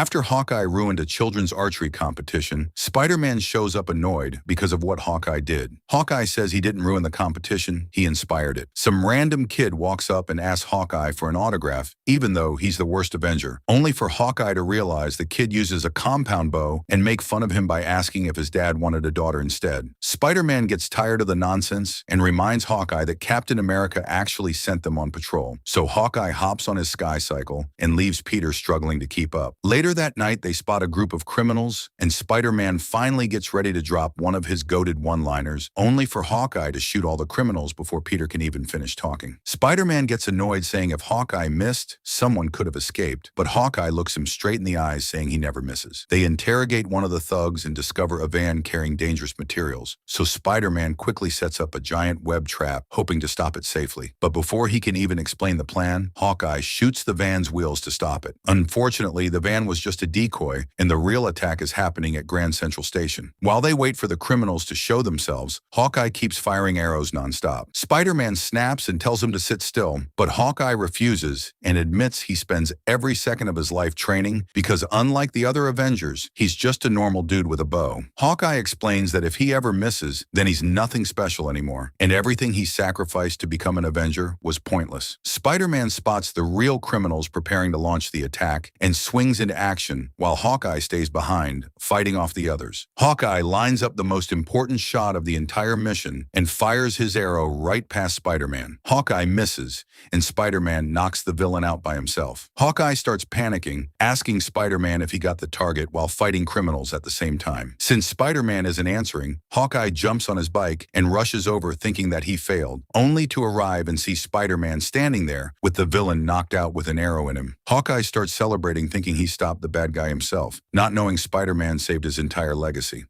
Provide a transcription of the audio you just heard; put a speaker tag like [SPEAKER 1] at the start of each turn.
[SPEAKER 1] After Hawkeye ruined a children's archery competition, Spider-Man shows up annoyed because of what Hawkeye did. Hawkeye says he didn't ruin the competition, he inspired it. Some random kid walks up and asks Hawkeye for an autograph, even though he's the worst Avenger, only for Hawkeye to realize the kid uses a compound bow and make fun of him by asking if his dad wanted a daughter instead. Spider-Man gets tired of the nonsense and reminds Hawkeye that Captain America actually sent them on patrol. So Hawkeye hops on his sky cycle and leaves Peter struggling to keep up. Later that night, they spot a group of criminals, and Spider-Man finally gets ready to drop one of his goated one-liners, only for Hawkeye to shoot all the criminals before Peter can even finish talking. Spider-Man gets annoyed, saying if Hawkeye missed, someone could have escaped, but Hawkeye looks him straight in the eyes, saying he never misses. They interrogate one of the thugs and discover a van carrying dangerous materials, so Spider-Man quickly sets up a giant web trap, hoping to stop it safely. But before he can even explain the plan, Hawkeye shoots the van's wheels to stop it. Unfortunately, the van was just a decoy, and the real attack is happening at Grand Central Station. While they wait for the criminals to show themselves, Hawkeye keeps firing arrows nonstop. Spider-Man snaps and tells him to sit still, but Hawkeye refuses and admits he spends every second of his life training because, unlike the other Avengers, he's just a normal dude with a bow. Hawkeye explains that if he ever misses, then he's nothing special anymore, and everything he sacrificed to become an Avenger was pointless. Spider-Man spots the real criminals preparing to launch the attack and swings into action while Hawkeye stays behind, fighting off the others. Hawkeye lines up the most important shot of the entire mission and fires his arrow right past Spider-Man. Hawkeye misses, and Spider-Man knocks the villain out by himself. Hawkeye starts panicking, asking Spider-Man if he got the target while fighting criminals at the same time. Since Spider-Man isn't answering, Hawkeye jumps on his bike and rushes over thinking that he failed, only to arrive and see Spider-Man standing there with the villain knocked out with an arrow in him. Hawkeye starts celebrating, thinking he stopped the bad guy himself, not knowing Spider-Man saved his entire legacy.